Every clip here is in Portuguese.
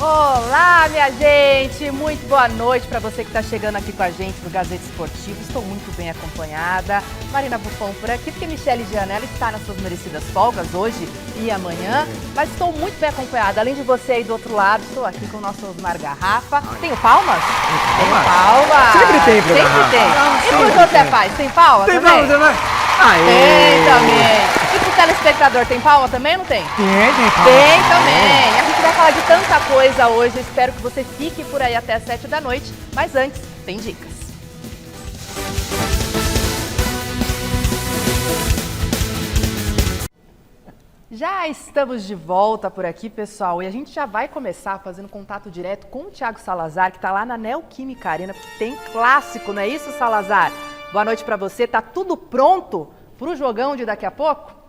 Olá, minha gente! Muito boa noite para você que está chegando aqui com a gente no Gazeta Esportivo. Estou muito bem acompanhada. Marina Buffon por aqui, porque Michele Gianella está nas suas merecidas folgas hoje e amanhã. Mas estou muito bem acompanhada. Além de você aí do outro lado, estou aqui com o nosso Osmar Garrafa. Tem palmas? Tem palmas! Sempre tem, pro Sempre tem. E pro José Paz, tem palma tem também? Palma também? Tem também. E pro telespectador, tem palma também ou não tem? Tem palma. Tem também. A gente vai falar de tanta coisa hoje. Espero que você fique por aí até as 7 da noite. Mas antes, tem dicas. Já estamos de volta por aqui, pessoal, e a gente já vai começar fazendo contato direto com o Thiago Salazar, que está lá na Neoquímica Arena, porque tem clássico, não é isso, Salazar? Boa noite para você. Tá tudo pronto para o jogão de daqui a pouco?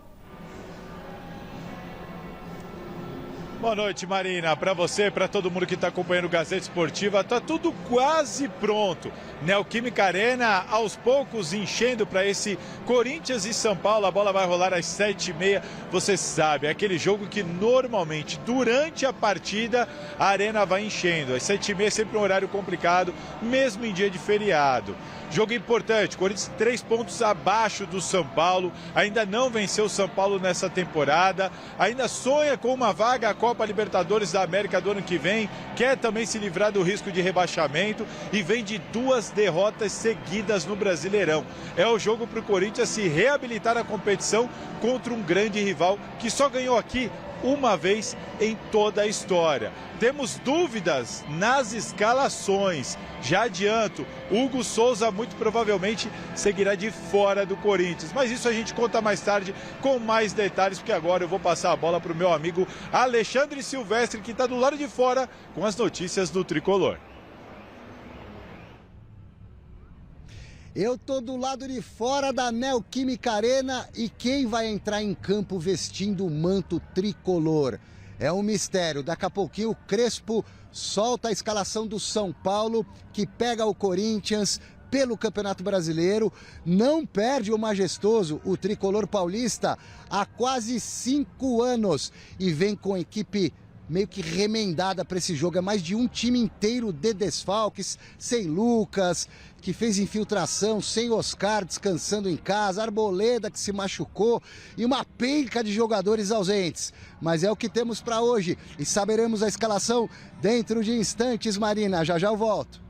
Boa noite, Marina. Para você, para todo mundo que está acompanhando o Gazeta Esportiva, tá tudo quase pronto. Neoquímica Arena, aos poucos, enchendo para esse Corinthians e São Paulo. A bola vai rolar às 7h30. Você sabe, é aquele jogo que normalmente, durante a partida, a Arena vai enchendo. Às 7h30 é sempre um horário complicado, mesmo em dia de feriado. Jogo importante, Corinthians 3 pontos abaixo do São Paulo, ainda não venceu o São Paulo nessa temporada, ainda sonha com uma vaga à Copa Libertadores da América do ano que vem, quer também se livrar do risco de rebaixamento e vem de 2 derrotas seguidas no Brasileirão. É o jogo para o Corinthians se reabilitar na competição contra um grande rival que só ganhou aqui uma vez em toda a história. Temos dúvidas nas escalações. Já adianto, Hugo Souza muito provavelmente seguirá de fora do Corinthians. Mas isso a gente conta mais tarde com mais detalhes, porque agora eu vou passar a bola para o meu amigo Alexandre Silvestre, que está do lado de fora com as notícias do Tricolor. Eu tô do lado de fora da Neoquímica Arena e quem vai entrar em campo vestindo o manto tricolor? É um mistério. Daqui a pouquinho o Crespo solta a escalação do São Paulo, que pega o Corinthians pelo Campeonato Brasileiro. Não perde o majestoso, o tricolor paulista, há quase 5 anos e vem com a equipe meio que remendada para esse jogo. É mais de um time inteiro de desfalques, sem Lucas, que fez infiltração, sem Oscar descansando em casa, Arboleda que se machucou e uma penca de jogadores ausentes. Mas é o que temos para hoje e saberemos a escalação dentro de instantes, Marina. Já já eu volto.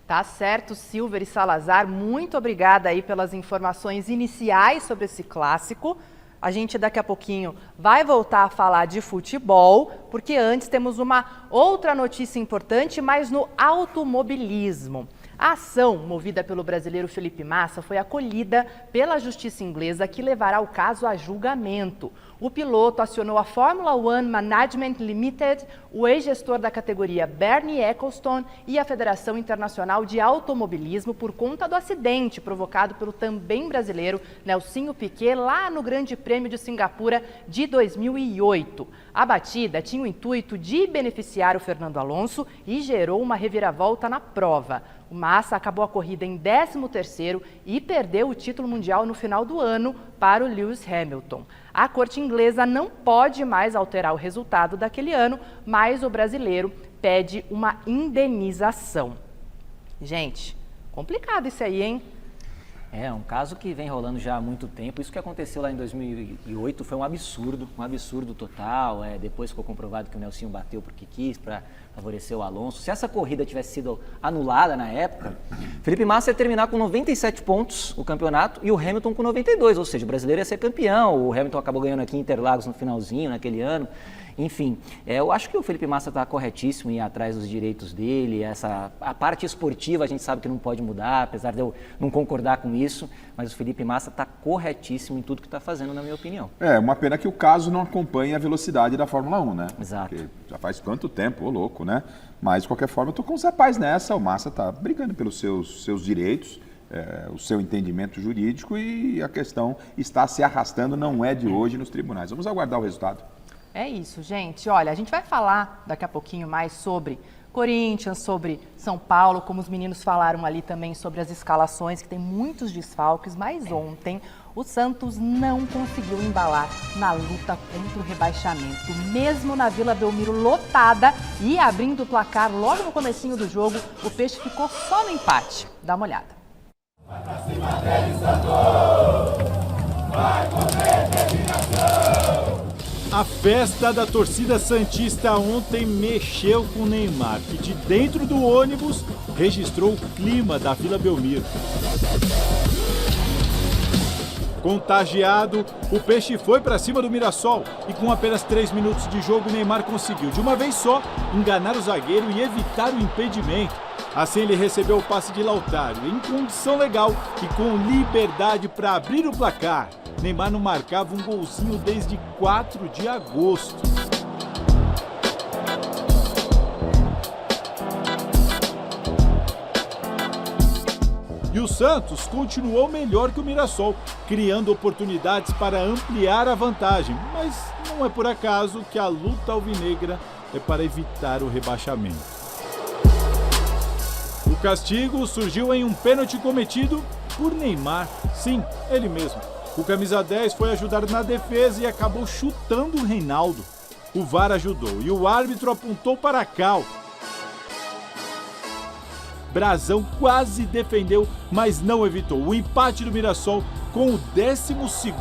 Tá certo, Silver e Salazar, muito obrigada aí pelas informações iniciais sobre esse clássico. A gente daqui a pouquinho vai voltar a falar de futebol, porque antes temos uma outra notícia importante, mas no automobilismo. A ação movida pelo brasileiro Felipe Massa foi acolhida pela justiça inglesa, que levará o caso a julgamento. O piloto acionou a Formula One Management Limited, o ex-gestor da categoria Bernie Ecclestone e a Federação Internacional de Automobilismo por conta do acidente provocado pelo também brasileiro Nelsinho Piquet lá no Grande Prêmio de Singapura de 2008. A batida tinha o intuito de beneficiar o Fernando Alonso e gerou uma reviravolta na prova. O Massa acabou a corrida em 13º e perdeu o título mundial no final do ano para o Lewis Hamilton. A corte inglesa não pode mais alterar o resultado daquele ano, mas o brasileiro pede uma indenização. Gente, complicado isso aí, hein? É um caso que vem rolando já há muito tempo. Isso que aconteceu lá em 2008 foi um absurdo total. Depois ficou comprovado que o Nelsinho bateu porque quis para favorecer o Alonso. Se essa corrida tivesse sido anulada na época, Felipe Massa ia terminar com 97 pontos o campeonato e o Hamilton com 92, ou seja, o brasileiro ia ser campeão. O Hamilton acabou ganhando aqui em Interlagos no finalzinho, naquele ano. Enfim, eu acho que o Felipe Massa está corretíssimo em ir atrás dos direitos dele. A parte esportiva a gente sabe que não pode mudar, apesar de eu não concordar com isso, mas o Felipe Massa está corretíssimo em tudo que está fazendo, na minha opinião. É uma pena que o caso não acompanhe a velocidade da Fórmula 1, né? Exato. Porque já faz quanto tempo, ô louco, né? Mas, de qualquer forma, eu tô com os rapazes nessa. O Massa está brigando pelos seus direitos, o seu entendimento jurídico, e a questão está se arrastando, não é de hoje, nos tribunais. Vamos aguardar o resultado. É isso, gente. Olha, a gente vai falar daqui a pouquinho mais sobre Corinthians, sobre São Paulo, como os meninos falaram ali também sobre as escalações, que tem muitos desfalques, mas ontem o Santos não conseguiu embalar na luta contra o rebaixamento. Mesmo na Vila Belmiro lotada e abrindo o placar logo no comecinho do jogo, o Peixe ficou só no empate. Dá uma olhada. Vai pra cima dele, Santos! Vai correr, terminação! A festa da torcida santista ontem mexeu com o Neymar, que de dentro do ônibus registrou o clima da Vila Belmiro. Contagiado, o Peixe foi para cima do Mirassol e com apenas 3 minutos de jogo, o Neymar conseguiu, de uma vez só, enganar o zagueiro e evitar o impedimento. Assim ele recebeu o passe de Lautaro, em condição legal e com liberdade para abrir o placar. Neymar não marcava um golzinho desde 4 de agosto. E o Santos continuou melhor que o Mirassol, criando oportunidades para ampliar a vantagem. Mas não é por acaso que a luta alvinegra é para evitar o rebaixamento. O castigo surgiu em um pênalti cometido por Neymar. Sim, ele mesmo. O camisa 10 foi ajudar na defesa e acabou chutando o Reinaldo. O VAR ajudou e o árbitro apontou para Cal. Brazão quase defendeu, mas não evitou. O empate do Mirassol com o 12º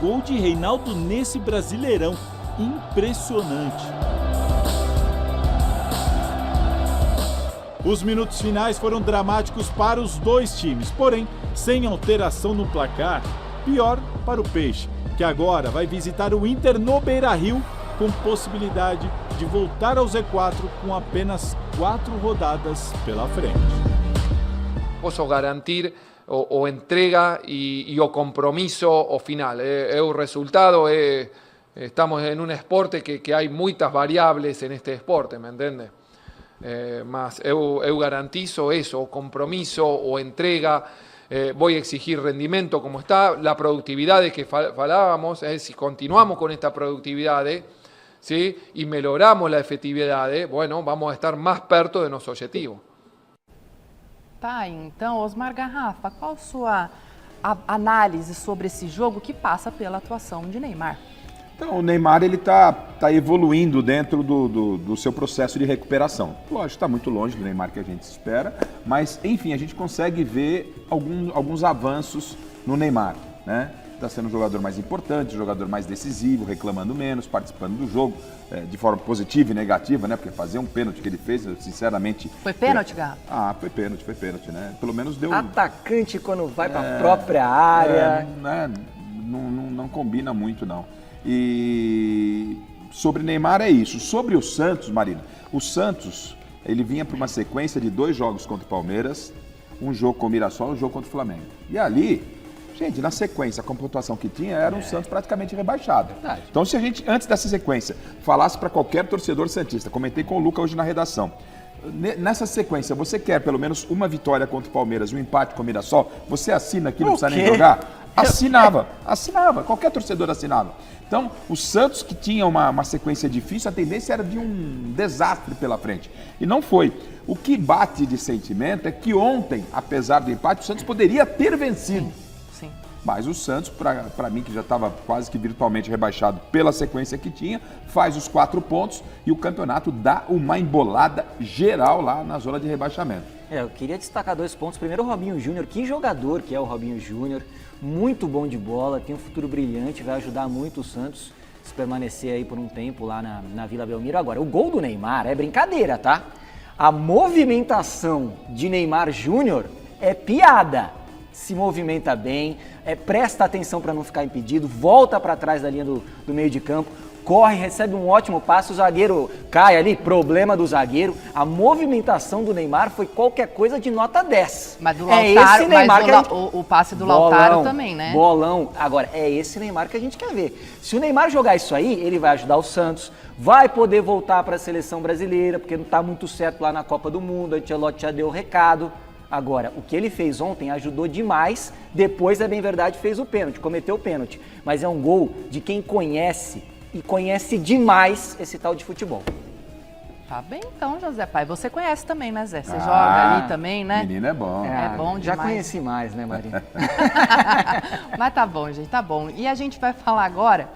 gol de Reinaldo nesse Brasileirão. Impressionante. Os minutos finais foram dramáticos para os dois times, porém, sem alteração no placar, pior para o Peixe, que agora vai visitar o Inter no Beira-Rio, com possibilidade de voltar ao Z4 com apenas 4 rodadas pela frente. Posso garantir o entrega e o compromisso ao final. O resultado, estamos em um esporte que há muitas variáveis neste esporte, me entende? Mas eu garantizo eso, o compromiso, o entrega, voy a exigir rendimiento como está, la productividad que falábamos, si continuamos con esta productividad, ¿sí? Y melhoramos la efetividad, bueno, vamos a estar más perto de nuestro objetivo. Tá, então, Osmar Garrafa, qual a sua análise sobre esse jogo que passa pela atuação de Neymar? Então, o Neymar ele tá evoluindo dentro do seu processo de recuperação. Lógico, está muito longe do Neymar que a gente espera, mas, enfim, a gente consegue ver alguns avanços no Neymar, né? Está sendo um jogador mais importante, um jogador mais decisivo, reclamando menos, participando do jogo de forma positiva e negativa, né? Porque fazer um pênalti que ele fez, sinceramente... Foi pênalti, Garrafa? Ah, foi pênalti, né? Pelo menos deu... Atacante quando vai para a própria área... Não combina muito, não. E sobre Neymar é isso. Sobre o Santos, Marina, o Santos, ele vinha para uma sequência de 2 jogos contra o Palmeiras, um jogo com o Mirassol e um jogo contra o Flamengo. E ali, gente, na sequência, com a pontuação que tinha, era um Santos praticamente rebaixado. Verdade. Então, se a gente, antes dessa sequência, falasse para qualquer torcedor santista, comentei com o Luca hoje na redação, nessa sequência, você quer pelo menos uma vitória contra o Palmeiras e um empate com o Mirassol, você assina aqui, não precisa nem jogar? Assinava, qualquer torcedor assinava. Então, o Santos, que tinha uma sequência difícil, a tendência era de um desastre pela frente. E não foi. O que bate de sentimento é que ontem, apesar do empate, o Santos poderia ter vencido. Sim. Mas o Santos, para mim, que já estava quase que virtualmente rebaixado pela sequência que tinha, faz os 4 pontos e o campeonato dá uma embolada geral lá na zona de rebaixamento. Eu queria destacar 2 pontos. Primeiro, o Robinho Júnior. Que jogador que é o Robinho Júnior. Muito bom de bola, tem um futuro brilhante, vai ajudar muito o Santos se permanecer aí por um tempo lá na Vila Belmiro. Agora, o gol do Neymar é brincadeira, tá? A movimentação de Neymar Júnior é piada. Se movimenta bem, presta atenção para não ficar impedido, volta para trás da linha do meio de campo, corre, recebe um ótimo passe, o zagueiro cai ali, problema do zagueiro. A movimentação do Neymar foi qualquer coisa de nota 10. Mas do Lautaro, esse Neymar o passe do Lautaro também, né? Bolão. Agora, é esse Neymar que a gente quer ver. Se o Neymar jogar isso aí, ele vai ajudar o Santos, vai poder voltar para a seleção brasileira, porque não está muito certo lá na Copa do Mundo, a Ancelotti já deu o recado. Agora, o que ele fez ontem ajudou demais, depois, é bem verdade, fez o pênalti, cometeu o pênalti. Mas é um gol de quem conhece, e conhece demais esse tal de futebol. Tá bem então, José Pai. Você conhece também, né, Zé? Você joga ali também, né? Menino é bom. É bom demais. Já conheci mais, né, Marina? Mas tá bom, gente, tá bom. E a gente vai falar agora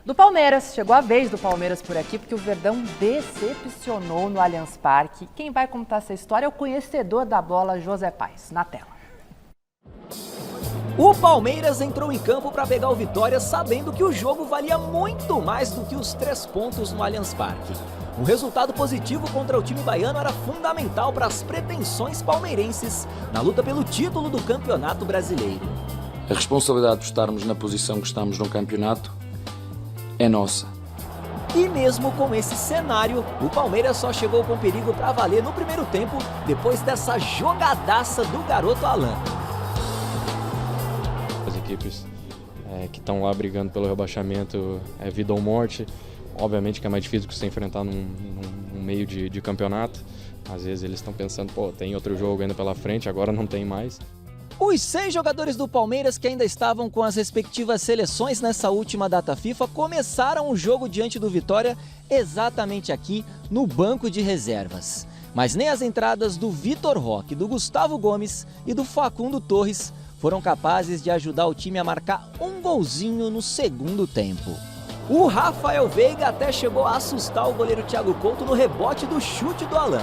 do Palmeiras. Chegou a vez do Palmeiras por aqui, porque o Verdão decepcionou no Allianz Parque. Quem vai contar essa história é o conhecedor da bola, José Paes. Na tela. O Palmeiras entrou em campo para pegar o Vitória sabendo que o jogo valia muito mais do que os 3 pontos no Allianz Parque. Um resultado positivo contra o time baiano era fundamental para as pretensões palmeirenses na luta pelo título do Campeonato Brasileiro. A responsabilidade de estarmos na posição que estamos no campeonato é nossa. E mesmo com esse cenário, o Palmeiras só chegou com perigo para valer no primeiro tempo, depois dessa jogadaça do garoto Alan. As equipes que estão lá brigando pelo rebaixamento é vida ou morte. Obviamente que é mais difícil que você enfrentar num meio de campeonato. Às vezes eles estão pensando, pô, tem outro jogo ainda pela frente, agora não tem mais. Os 6 jogadores do Palmeiras que ainda estavam com as respectivas seleções nessa última data FIFA começaram o jogo diante do Vitória exatamente aqui no banco de reservas. Mas nem as entradas do Vitor Roque, do Gustavo Gomes e do Facundo Torres foram capazes de ajudar o time a marcar um golzinho no segundo tempo. O Rafael Veiga até chegou a assustar o goleiro Thiago Couto no rebote do chute do Alan.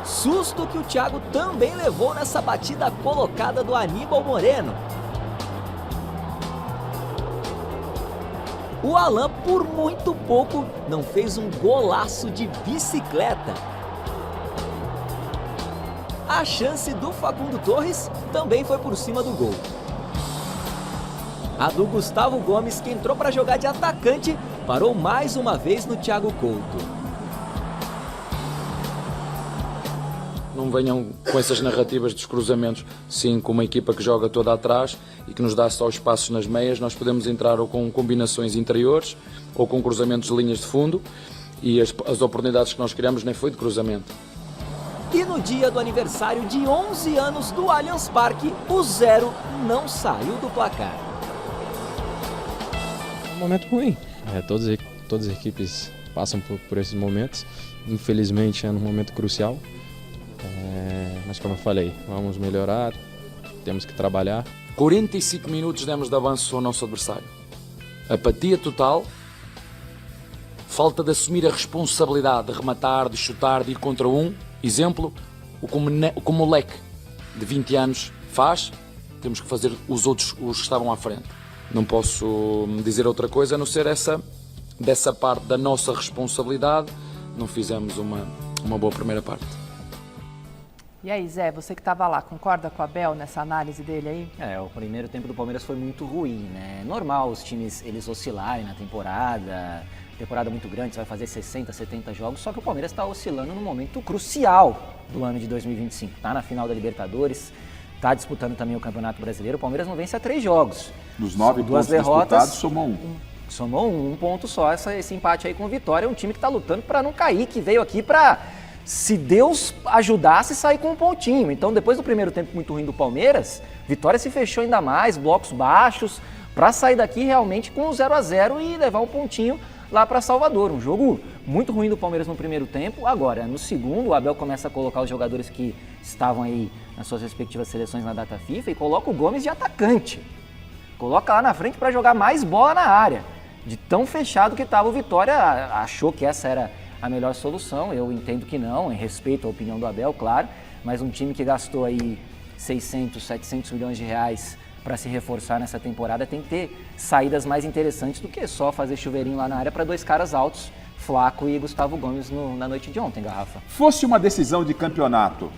Susto que o Thiago também levou nessa batida colocada do Aníbal Moreno. O Alan, por muito pouco, não fez um golaço de bicicleta. A chance do Facundo Torres também foi por cima do gol. A do Gustavo Gomes, que entrou para jogar de atacante, parou mais uma vez no Thiago Couto. Não venham com essas narrativas dos cruzamentos. Sim, com uma equipa que joga toda atrás e que nos dá só espaços nas meias, nós podemos entrar ou com combinações interiores ou com cruzamentos de linhas de fundo, e as oportunidades que nós criamos nem foi de cruzamento. E no dia do aniversário de 11 anos do Allianz Parque, o 0 não saiu do placar. É um momento ruim. Todas as equipes passam por esses momentos. Infelizmente é um momento crucial. Mas como eu falei, vamos melhorar, temos que trabalhar. 45 minutos demos de avanço ao nosso adversário. Apatia total, falta de assumir a responsabilidade de rematar, de chutar, de ir contra um. Exemplo, como o Leque de 20 anos faz, temos que fazer os outros, os que estavam à frente. Não posso dizer outra coisa a não ser dessa parte da nossa responsabilidade. Não fizemos uma boa primeira parte. E aí, Zé, você que estava lá, concorda com o Abel nessa análise dele aí? O primeiro tempo do Palmeiras foi muito ruim, né? Normal os times, eles oscilarem na temporada muito grande, você vai fazer 60, 70 jogos, só que o Palmeiras está oscilando num momento crucial do ano de 2025. Está na final da Libertadores, está disputando também o Campeonato Brasileiro, o Palmeiras não vence há 3 jogos. Dos 9 pontos disputados, somou 1. Somou um ponto só, esse empate aí com o Vitória, é um time que está lutando para não cair, que veio aqui para, se Deus ajudasse, sair com um pontinho. Então, depois do primeiro tempo muito ruim do Palmeiras, Vitória se fechou ainda mais, blocos baixos, para sair daqui realmente com 0-0 e levar um pontinho lá para Salvador. Um jogo muito ruim do Palmeiras no primeiro tempo. Agora, no segundo, o Abel começa a colocar os jogadores que estavam aí nas suas respectivas seleções na data FIFA e coloca o Gomes de atacante. Coloca lá na frente para jogar mais bola na área. De tão fechado que estava o Vitória, achou que essa era a melhor solução. Eu entendo que não, em respeito à opinião do Abel, claro, mas um time que gastou aí 600, 700 milhões de reais para se reforçar nessa temporada tem que ter saídas mais interessantes do que só fazer chuveirinho lá na área para 2 caras altos, Flaco e Gustavo Gomes na noite de ontem, Garrafa. Fosse uma decisão de campeonato,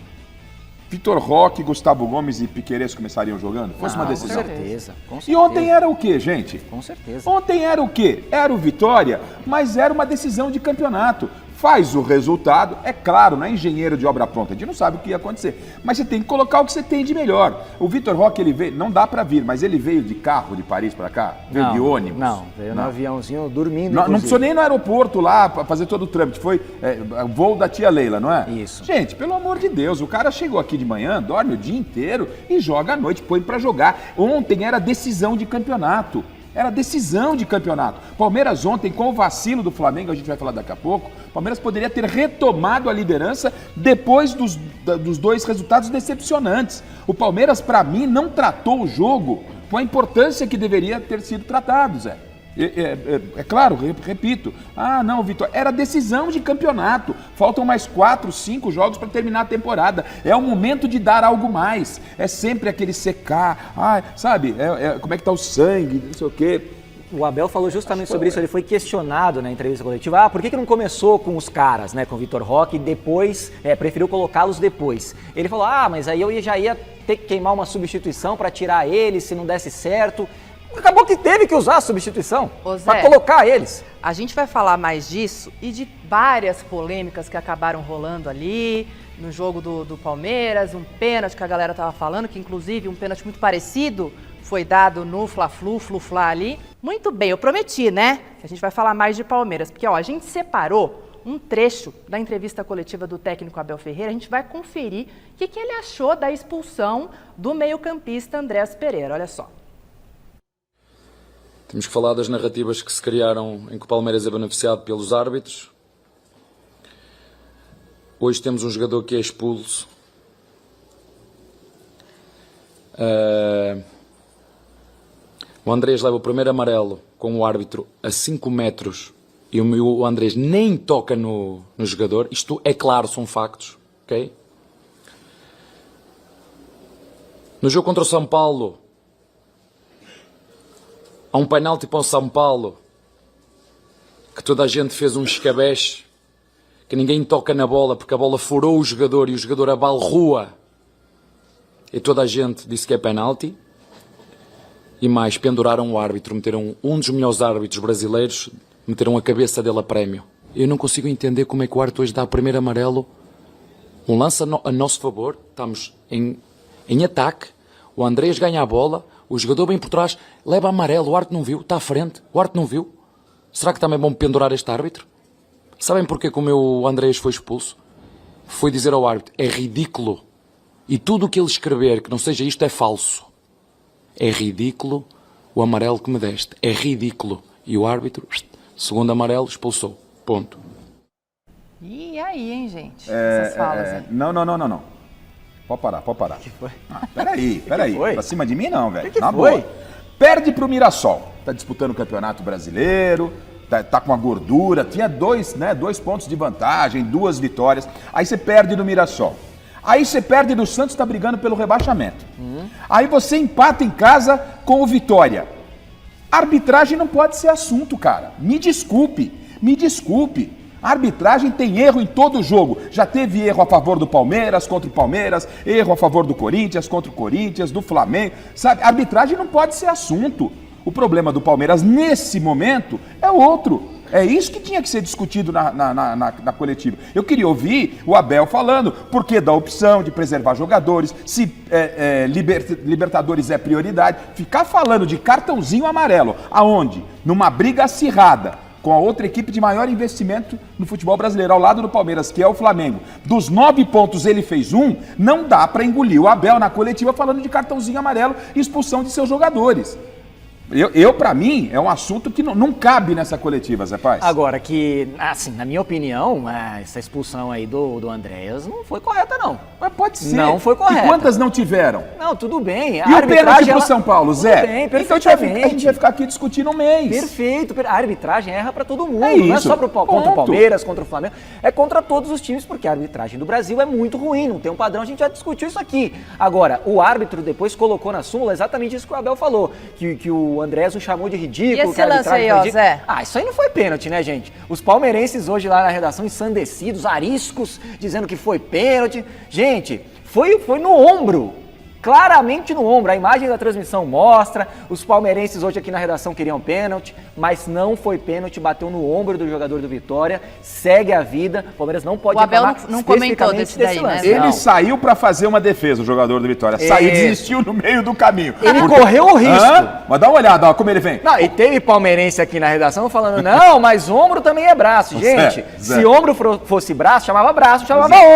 Vitor Roque, Gustavo Gomes e Piquerez começariam jogando? Fosse uma decisão? Com certeza. E ontem era o quê, gente? Com certeza. Ontem era o quê? Era o Vitória, mas era uma decisão de campeonato. Faz o resultado, é claro, não é engenheiro de obra pronta, a gente não sabe o que ia acontecer, mas você tem que colocar o que você tem de melhor. O Vitor Roque, ele veio, não dá pra vir, mas ele veio de carro de Paris pra cá? Veio de ônibus? Não, veio no aviãozinho dormindo. Não precisou nem no aeroporto lá pra fazer todo o trâmite, foi voo da tia Leila, não é? Isso. Gente, pelo amor de Deus, o cara chegou aqui de manhã, dorme o dia inteiro e joga à noite, põe pra jogar. Ontem era decisão de campeonato. Era decisão de campeonato. Palmeiras ontem, com o vacilo do Flamengo, a gente vai falar daqui a pouco, Palmeiras poderia ter retomado a liderança depois dos 2 resultados decepcionantes. O Palmeiras, para mim, não tratou o jogo com a importância que deveria ter sido tratado, Zé. É claro, repito, não, Vitor, era decisão de campeonato, faltam mais 4, 5 jogos para terminar a temporada, é o momento de dar algo mais, é sempre aquele secar, sabe, como é que tá o sangue, não sei o quê. O Abel falou justamente sobre isso, ele foi questionado na entrevista coletiva, por que não começou com os caras, né, com o Vitor Roque, e depois, preferiu colocá-los depois. Ele falou, mas aí eu já ia ter que queimar uma substituição para tirar eles se não desse certo. Acabou que teve que usar a substituição para colocar eles. A gente vai falar mais disso e de várias polêmicas que acabaram rolando ali no jogo do Palmeiras, um pênalti que a galera tava falando, que inclusive um pênalti muito parecido foi dado no Fla-Flu ali. Muito bem, eu prometi, né? Que a gente vai falar mais de Palmeiras, porque a gente separou um trecho da entrevista coletiva do técnico Abel Ferreira, a gente vai conferir o que ele achou da expulsão do meio-campista Andréas Pereira, olha só. Temos que falar das narrativas que se criaram em que o Palmeiras é beneficiado pelos árbitros. Hoje temos um jogador que é expulso. O Andrés leva o primeiro amarelo com o árbitro a 5 metros e o Andrés nem toca no jogador. Isto é claro, são factos, ok? No jogo contra o São Paulo, há um penalti para o São Paulo que toda a gente fez um escabeche, que ninguém toca na bola porque a bola furou o jogador e o jogador abalroa e toda a gente disse que é penalti. E mais, penduraram o árbitro, meteram um dos melhores árbitros brasileiros, meteram a cabeça dele a prémio. Eu não consigo entender como é que o árbitro hoje dá o primeiro amarelo, um lance a nosso favor, estamos em ataque, o Andrés ganha a bola, o jogador bem por trás, leva amarelo, o árbitro não viu, está à frente, o árbitro não viu. Será que também é bom pendurar este árbitro? Sabem porquê que o meu Andrés foi expulso? Foi dizer ao árbitro, é ridículo. E tudo o que ele escrever que não seja isto é falso. É ridículo o amarelo que me deste, é ridículo. E o árbitro, segundo amarelo, expulsou. Ponto. E aí, hein, gente? Essas falas, hein? Não. Pode parar. O que foi? Peraí. Pra cima de mim não, velho. Que Na foi? boa. Perde pro Mirassol. Tá disputando o Campeonato Brasileiro, tá com a gordura, tinha 2 pontos de vantagem, 2 vitórias. Aí você perde do Mirassol. Aí você perde do Santos, tá brigando pelo rebaixamento. Aí você empata em casa com o Vitória. Arbitragem não pode ser assunto, cara. Me desculpe. A arbitragem tem erro em todo jogo. Já teve erro a favor do Palmeiras, contra o Palmeiras, erro a favor do Corinthians, contra o Corinthians, do Flamengo. Sabe, a arbitragem não pode ser assunto. O problema do Palmeiras nesse momento é outro. É isso que tinha que ser discutido na coletiva. Eu queria ouvir o Abel falando por que da opção de preservar jogadores, se Libertadores é prioridade. Ficar falando de cartãozinho amarelo, aonde? Numa briga acirrada com a outra equipe de maior investimento no futebol brasileiro, ao lado do Palmeiras, que é o Flamengo. Dos 9 pontos ele fez 1, não dá para engolir o Abel na coletiva falando de cartãozinho amarelo e expulsão de seus jogadores. Para mim, é um assunto que não cabe nessa coletiva, Zé Paz. Agora, que, assim, na minha opinião, essa expulsão aí do Andréas não foi correta, não. Mas pode ser. Não foi correta. E quantas não tiveram? Não, tudo bem. E o pênalti pro São Paulo, Zé? Tudo bem, perfeitamente. Então a gente vai ficar aqui discutindo um mês. Perfeito. A arbitragem erra pra todo mundo. É isso. Não é só contra o Palmeiras, contra o Flamengo. É contra todos os times, porque a arbitragem do Brasil é muito ruim. Não tem um padrão, a gente já discutiu isso aqui. Agora, o árbitro depois colocou na súmula exatamente isso que o Abel falou. Que o Andréas o chamou de ridículo. E esse lance aí, ó, Zé? Isso aí não foi pênalti, né, gente? Os palmeirenses hoje lá na redação ensandecidos, ariscos, dizendo que foi pênalti. Gente, foi no ombro. Claramente no ombro, a imagem da transmissão mostra, os palmeirenses hoje aqui na redação queriam pênalti, mas não foi pênalti, bateu no ombro do jogador do Vitória, segue a vida, o Palmeiras não pode reclamar. O Abel não comentou desse daí, né? Ele saiu pra fazer uma defesa, o jogador do Vitória, saiu, desistiu no meio do caminho. Ele correu o risco. Mas dá uma olhada, ó, como ele vem. Não, e teve palmeirense aqui na redação falando, não, mas ombro também é braço. Gente, se ombro fosse braço, chamava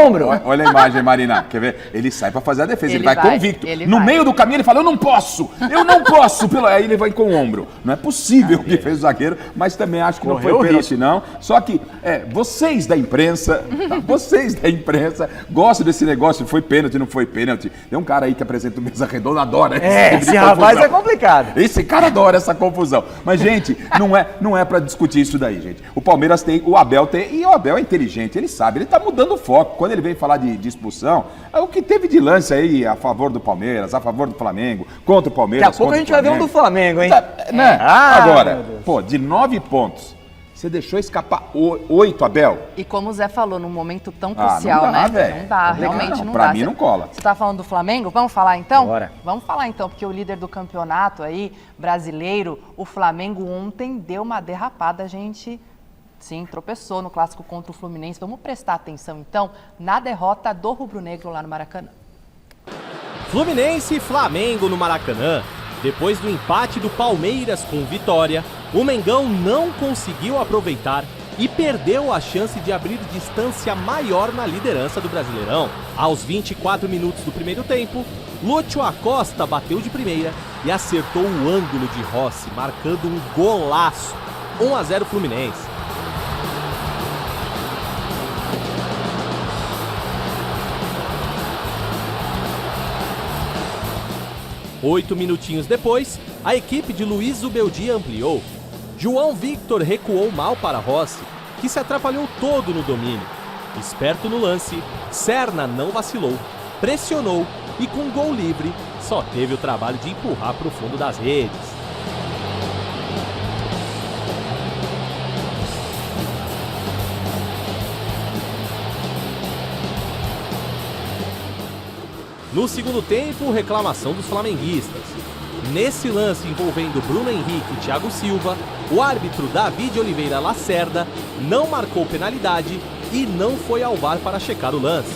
ombro. Olha a imagem, Marina, quer ver? Ele sai pra fazer a defesa, ele vai convicto. convicto. No meio do caminho ele fala, eu não posso. Aí ele vai com o ombro. Não é possível o que fez o zagueiro, mas também acho que não foi pênalti não. Só que vocês da imprensa gostam desse negócio, foi pênalti, não foi pênalti. Tem um cara aí que apresenta o Mesa Redonda, adora. Esse rapaz é complicado. Esse cara adora essa confusão. Mas, gente, não é pra discutir isso daí, gente. O Palmeiras tem, o Abel tem, e o Abel é inteligente, ele sabe, ele tá mudando o foco. Quando ele vem falar de expulsão, o que teve de lance aí a favor do Palmeiras, a favor do Flamengo, contra o Palmeiras. Daqui a pouco a gente vai ver um do Flamengo, hein? Né? Agora, 9 pontos. Você deixou escapar 8, Abel? E como o Zé falou, num momento tão crucial, não dá, né? Véio. Não dá, realmente não dá. Pra mim não cola. Você tá falando do Flamengo? Vamos falar então? Bora. Vamos falar então, porque o líder do campeonato aí, brasileiro, o Flamengo ontem deu uma derrapada, gente. Sim, tropeçou no clássico contra o Fluminense. Vamos prestar atenção então na derrota do rubro-negro lá no Maracanã. Fluminense e Flamengo no Maracanã. Depois do empate do Palmeiras com Vitória, o Mengão não conseguiu aproveitar e perdeu a chance de abrir distância maior na liderança do Brasileirão. Aos 24 minutos do primeiro tempo, Lúcio Acosta bateu de primeira e acertou o ângulo de Rossi, marcando um golaço. 1-0 Fluminense. Oito minutinhos depois, a equipe de Luiz Zubeldia ampliou. João Victor recuou mal para Rossi, que se atrapalhou todo no domínio. Esperto no lance, Serna não vacilou, pressionou e com gol livre, só teve o trabalho de empurrar para o fundo das redes. No segundo tempo, reclamação dos flamenguistas. Nesse lance envolvendo Bruno Henrique e Thiago Silva, o árbitro David Oliveira Lacerda não marcou penalidade e não foi ao VAR para checar o lance.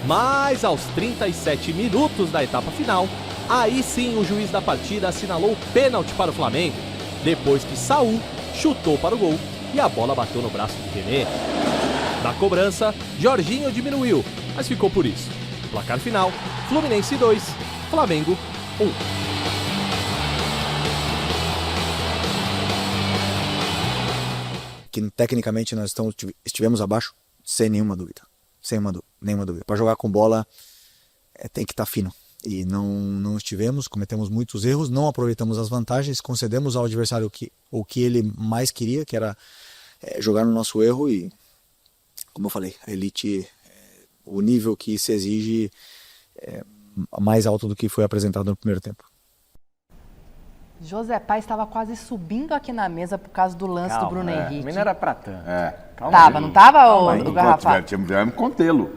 Mas aos 37 minutos da etapa final, aí sim o juiz da partida assinalou pênalti para o Flamengo, depois que Saul chutou para o gol e a bola bateu no braço de René. Na cobrança, Jorginho diminuiu, mas ficou por isso. Placar final, Fluminense 2, Flamengo 1. Que tecnicamente nós estivemos abaixo, sem nenhuma dúvida. Sem nenhuma dúvida. Para jogar com bola tem que estar fino. E não estivemos, cometemos muitos erros, não aproveitamos as vantagens, concedemos ao adversário o que ele mais queria, que era jogar no nosso erro e, como eu falei, a elite, o nível que se exige é mais alto do que foi apresentado no primeiro tempo. José Paz estava quase subindo aqui na mesa por causa do lance do Bruno Henrique. Não era pra tanto. Não tava, o Garrafa? Tivemos contê-lo.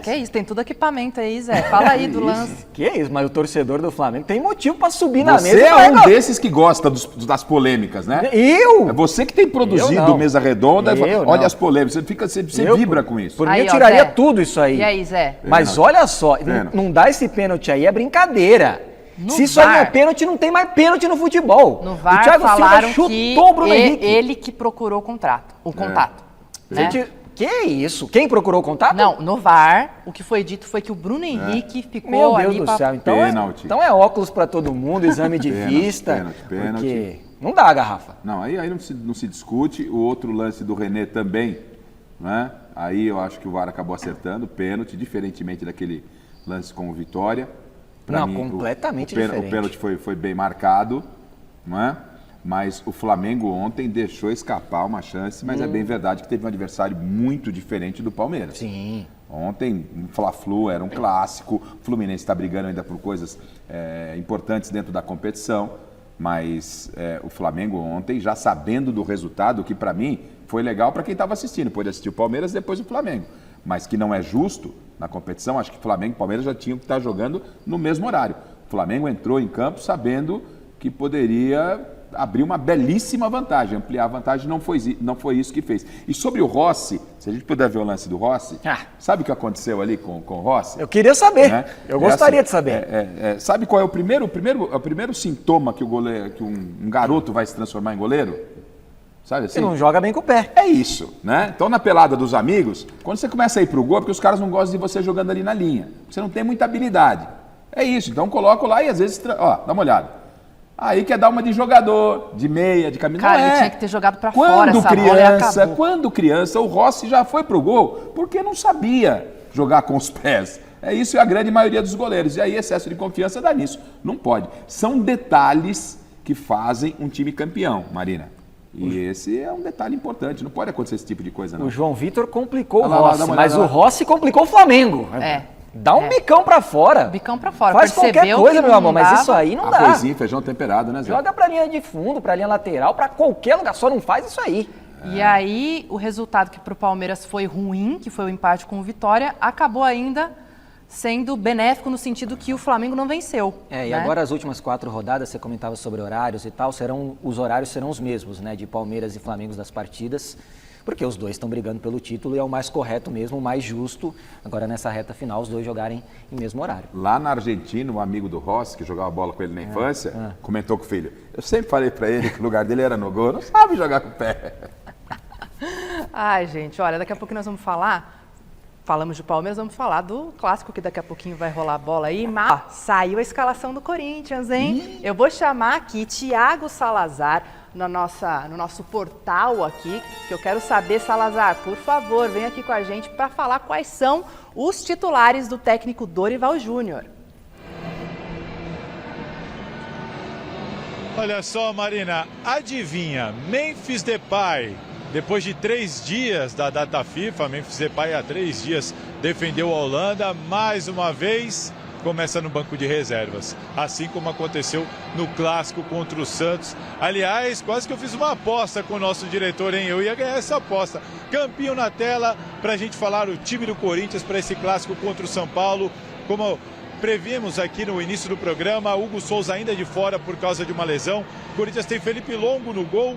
Que isso, tem tudo equipamento aí, Zé. Fala aí do lance. Que isso, mas o torcedor do Flamengo tem motivo pra subir na mesa. Você é um desses que gosta das polêmicas, né? Eu? É você que tem produzido Mesa Redonda. Olha as polêmicas, você vibra com isso. Por mim eu tiraria tudo isso aí. E aí, Zé? Mas olha só, não dá esse pênalti aí, é brincadeira. Se isso aí não é pênalti, não tem mais pênalti no futebol. No VAR o Thiago falaram Silva chutou o Bruno Henrique. Ele que procurou o contato. Né? Que isso? Quem procurou o contato? Não, no VAR, o que foi dito foi que o Bruno Henrique ficou ali... Meu Deus do céu, então é óculos pra todo mundo, exame de vista. Pênalti. Porque não dá, Garrafa. Não, aí não se discute. O outro lance do René também, né? Aí eu acho que o VAR acabou acertando, pênalti, diferentemente daquele lance com o Vitória. Pra mim, completamente diferente. O pênalti foi bem marcado, não é? Mas o Flamengo ontem deixou escapar uma chance, mas é bem verdade que teve um adversário muito diferente do Palmeiras. Sim. Ontem, o Fla-Flu era um clássico, o Fluminense está brigando ainda por coisas importantes dentro da competição, mas o Flamengo ontem, já sabendo do resultado, que para mim foi legal para quem estava assistindo, pôde assistir o Palmeiras depois o Flamengo, mas que não é justo na competição, acho que Flamengo e Palmeiras já tinham que estar jogando no mesmo horário. O Flamengo entrou em campo sabendo que poderia abrir uma belíssima vantagem, ampliar a vantagem, não foi isso que fez. E sobre o Rossi, se a gente puder ver o lance do Rossi, sabe o que aconteceu ali com o Rossi? Eu queria saber, né? Eu gostaria de saber. Sabe qual é o primeiro sintoma que que um garoto vai se transformar em goleiro? Sabe assim? Você não joga bem com o pé. É isso, né? Então, na pelada dos amigos, quando você começa a ir pro gol, é porque os caras não gostam de você jogando ali na linha. Você não tem muita habilidade. É isso, então coloco lá e às vezes, ó, dá uma olhada. Aí quer dar uma de jogador, de meia, de camisa. Cara, ele tinha que ter jogado pra fora essa bola e acabou. Quando criança, o Rossi já foi pro gol porque não sabia jogar com os pés. É isso e a grande maioria dos goleiros. E aí excesso de confiança dá nisso. Não pode. São detalhes que fazem um time campeão, Marina. E esse é um detalhe importante. Não pode acontecer esse tipo de coisa, não. O João Vitor complicou o lá, Rossi, mas o Rossi complicou o Flamengo. Dá um bicão pra fora. Bicão pra fora. Faz qualquer coisa, meu amor, mas isso aí não dá. Arrozinho, feijão temperado, né, Zé? Joga pra linha de fundo, pra linha lateral, pra qualquer lugar. Só não faz isso aí. E aí, o resultado que pro Palmeiras foi ruim, que foi o empate com o Vitória, acabou ainda sendo benéfico no sentido que o Flamengo não venceu. E agora as últimas 4 rodadas, você comentava sobre horários e tal, os horários serão os mesmos, né, de Palmeiras e Flamengo das partidas, porque os dois estão brigando pelo título e é o mais correto mesmo, o mais justo, agora nessa reta final, os dois jogarem em mesmo horário. Lá na Argentina, um amigo do Rossi, que jogava bola com ele na infância, comentou com o filho, eu sempre falei pra ele que o lugar dele era no gol, não sabe jogar com o pé. Ai, gente, olha, daqui a pouco nós vamos falamos de Palmeiras, vamos falar do clássico que daqui a pouquinho vai rolar a bola aí. Mas ó, saiu a escalação do Corinthians, hein? Eu vou chamar aqui Thiago Salazar no nosso portal aqui, que eu quero saber, Salazar, por favor, vem aqui com a gente para falar quais são os titulares do técnico Dorival Júnior. Olha só, Marina, adivinha, Memphis Depay, depois de 3 dias da data FIFA, Memphis Depay há 3 dias defendeu a Holanda, mais uma vez começa no banco de reservas, assim como aconteceu no clássico contra o Santos. Aliás, quase que eu fiz uma aposta com o nosso diretor, hein? Eu ia ganhar essa aposta. Campinho na tela para a gente falar o time do Corinthians para esse clássico contra o São Paulo. Como previmos aqui no início do programa, Hugo Souza ainda de fora por causa de uma lesão. O Corinthians tem Felipe Longo no gol,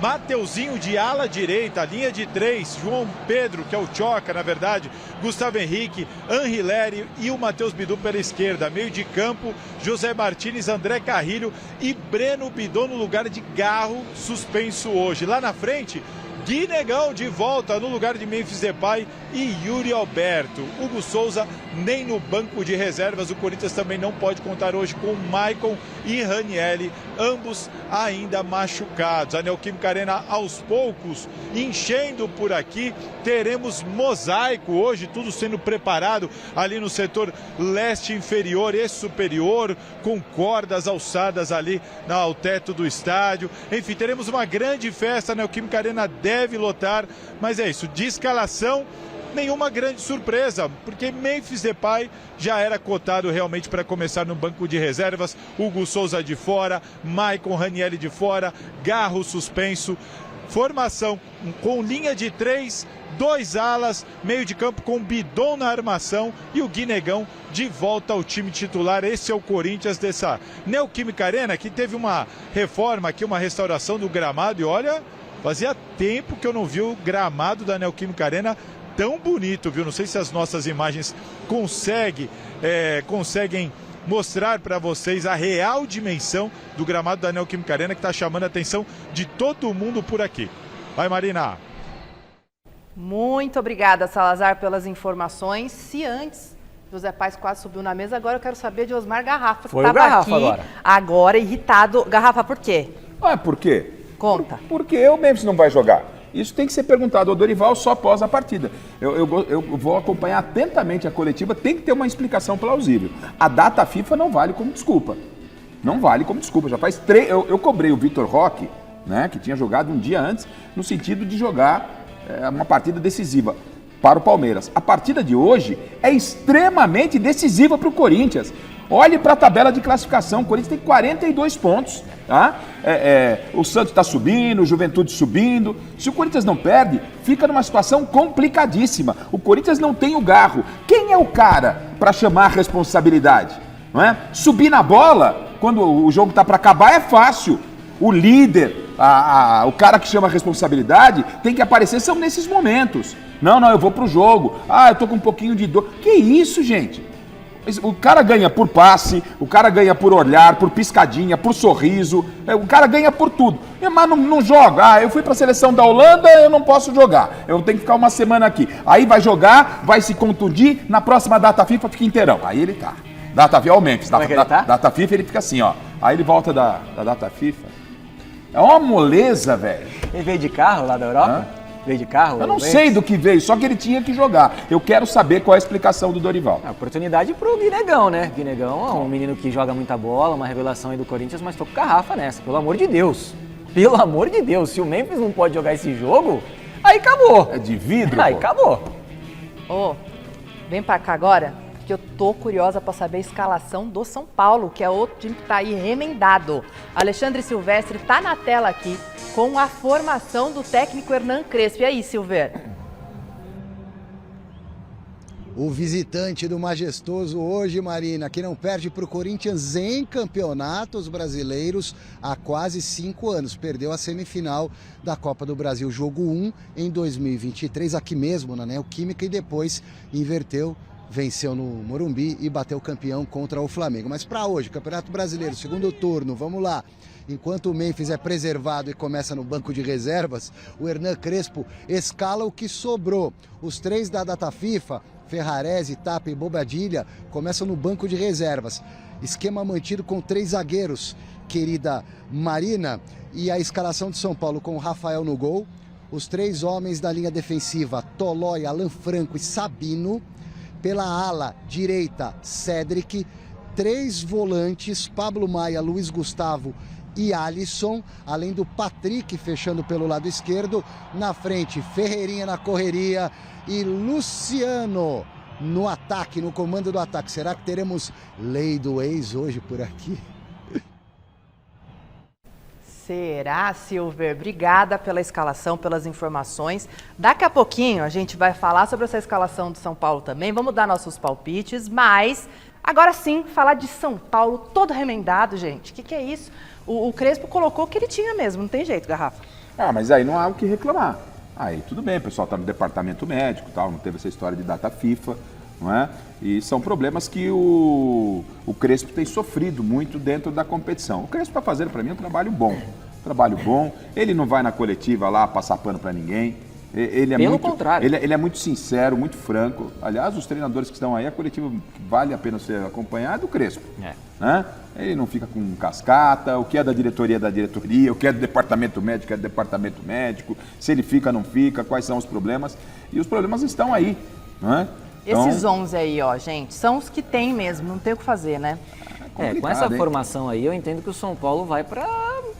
Mateuzinho de ala direita, linha de 3, João Pedro, que é o Choca, na verdade, Gustavo Henrique, Anrileri e o Matheus Bidu pela esquerda. Meio de campo, José Martínez, André Carrilho e Breno Bidon no lugar de Garro, suspenso hoje. Lá na frente, Guinegão de volta no lugar de Memphis Depay e Yuri Alberto. Hugo Souza nem no banco de reservas. O Corinthians também não pode contar hoje com Maicon e Ranieri, ambos ainda machucados. A Neoquímica Arena aos poucos enchendo por aqui. Teremos mosaico hoje, tudo sendo preparado ali no setor leste inferior e superior, com cordas alçadas ali ao teto do estádio. Enfim, teremos uma grande festa. A Neoquímica Arena deve lotar, mas é isso, de escalação nenhuma grande surpresa, porque Memphis Depay já era cotado realmente para começar no banco de reservas. Hugo Souza de fora, Maicon, Ranieri de fora, Garro suspenso. Formação com linha de 3, 2 alas, meio de campo com Bidon na armação e o Guinegão de volta ao time titular. Esse é o Corinthians dessa Neoquímica Arena, que teve uma reforma aqui, uma restauração do gramado, e olha, fazia tempo que eu não vi o gramado da Neoquímica Arena tão bonito, viu? Não sei se as nossas imagens conseguem mostrar para vocês a real dimensão do gramado da Neoquímica Arena, que está chamando a atenção de todo mundo por aqui. Vai, Marina! Muito obrigada, Salazar, pelas informações. Se antes José Paes quase subiu na mesa, agora eu quero saber de Osmar Garrafa, que estava aqui agora irritado. Garrafa, por quê? Por quê? Conta. Porque o Memphis não vai jogar. Isso tem que ser perguntado ao Dorival só após a partida. Eu vou acompanhar atentamente a coletiva, tem que ter uma explicação plausível. A data FIFA não vale como desculpa. Não vale como desculpa. Já faz 3... Eu cobrei o Vitor Roque, né, que tinha jogado um dia antes, no sentido de jogar uma partida decisiva para o Palmeiras. A partida de hoje é extremamente decisiva para o Corinthians. Olhe para a tabela de classificação, o Corinthians tem 42 pontos, tá? O Santos está subindo, o Juventude subindo. Se o Corinthians não perde, fica numa situação complicadíssima. O Corinthians não tem o Garro. Quem é o cara para chamar a responsabilidade? Não é? Subir na bola, quando o jogo está para acabar, é fácil. O líder, o cara que chama a responsabilidade, tem que aparecer, são nesses momentos. Não, eu vou pro jogo. Eu tô com um pouquinho de dor. Que isso, gente? O cara ganha por passe, o cara ganha por olhar, por piscadinha, por sorriso, o cara ganha por tudo. Mas não joga. Eu fui para a seleção da Holanda, eu não posso jogar. Eu tenho que ficar uma semana aqui. Aí vai jogar, vai se contundir, na próxima data FIFA fica inteirão. Aí ele tá. Data FIFA, ó, o Memphis. Data FIFA ele fica assim, ó. Aí ele volta da data FIFA. É uma moleza, velho. Ele veio de carro lá da Europa? Veio de carro? Eu não sei do que veio, só que ele tinha que jogar. Eu quero saber qual é a explicação do Dorival. A oportunidade pro Guinegão, né? Guinegão é um menino que joga muita bola, uma revelação aí do Corinthians, mas tô com garrafa nessa, pelo amor de Deus. Pelo amor de Deus, se o Memphis não pode jogar esse jogo, aí acabou. É de vidro, aí pô. Acabou. Vem pra cá agora, porque eu tô curiosa pra saber a escalação do São Paulo, que é outro time que tá aí remendado. Alexandre Silvestre tá na tela aqui com a formação do técnico Hernan Crespo. E aí, Silver? O visitante do Majestoso hoje, Marina, que não perde para o Corinthians em campeonatos brasileiros há quase 5 anos. Perdeu a semifinal da Copa do Brasil, jogo 1 em 2023, aqui mesmo na Neoquímica, e depois inverteu, venceu no Morumbi e bateu campeão contra o Flamengo. Mas para hoje, Campeonato Brasileiro, segundo turno, vamos lá. Enquanto o Memphis é preservado e começa no banco de reservas, o Hernan Crespo escala o que sobrou. Os 3 da data FIFA, Ferrarese, Tapa e Bobadilha, começam no banco de reservas. Esquema mantido com 3 zagueiros, querida Marina, e a escalação de São Paulo com o Rafael no gol. Os 3 homens da linha defensiva, Tolói, Alan Franco e Sabino. Pela ala direita, Cédric. 3 volantes, Pablo Maia, Luiz Gustavo e Alisson, além do Patrick fechando pelo lado esquerdo. Na frente, Ferreirinha na correria e Luciano no ataque, no comando do ataque. Será que teremos lei do ex hoje por aqui? Será, Silver? Obrigada pela escalação, pelas informações. Daqui a pouquinho a gente vai falar sobre essa escalação do São Paulo também, vamos dar nossos palpites, mas agora sim, falar de São Paulo todo remendado, gente. O que é isso? O Crespo colocou o que ele tinha mesmo, não tem jeito, Garrafa. Mas aí não há o que reclamar. Aí tudo bem, o pessoal está no departamento médico, tal, não teve essa história de data FIFA, não é? E são problemas que o Crespo tem sofrido muito dentro da competição. O Crespo está fazendo, para mim, um trabalho bom. Ele não vai na coletiva lá passar pano para ninguém. Pelo contrário. Ele é muito sincero, muito franco. Aliás, os treinadores que estão aí, a coletiva que vale a pena ser acompanhada é do Crespo. Né? Ele não fica com cascata, o que é da diretoria, o que é do departamento médico, é do departamento médico, se ele fica, não fica, quais são os problemas. E os problemas estão aí. Né? Então, esses 11 aí, ó, gente, são os que tem mesmo, não tem o que fazer, né? Com essa formação aí, eu entendo que o São Paulo vai pra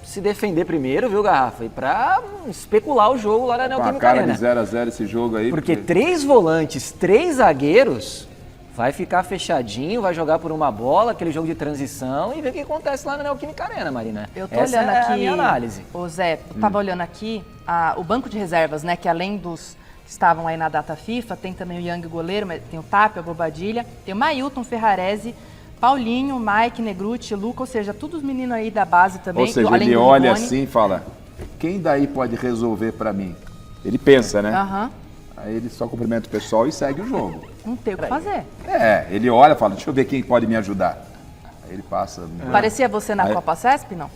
se defender primeiro, viu, Garrafa? E pra especular o jogo lá na Neoquímica Arena. Com a cara de 0 a 0 esse jogo aí. Porque 3 volantes, 3 zagueiros, vai ficar fechadinho, vai jogar por uma bola, aquele jogo de transição e ver o que acontece lá na Neoquímica Arena, Marina. Eu tô olhando aqui, a minha análise. Ô Zé, eu tava olhando aqui o banco de reservas, né, que além dos que estavam aí na data FIFA, tem também o Yang goleiro, mas tem o Tapia, a Bobadilha, tem o Mailton, Ferrarese, Paulinho, Mike, Negruti, Luca, ou seja, todos os meninos aí da base também. Ou seja, ele olha assim e fala, quem daí pode resolver pra mim? Ele pensa, né? Aí ele só cumprimenta o pessoal e segue o jogo. Não tem o que fazer. Ele olha e fala, deixa eu ver quem pode me ajudar. Aí ele passa... Parecia você na Copa CESP, não?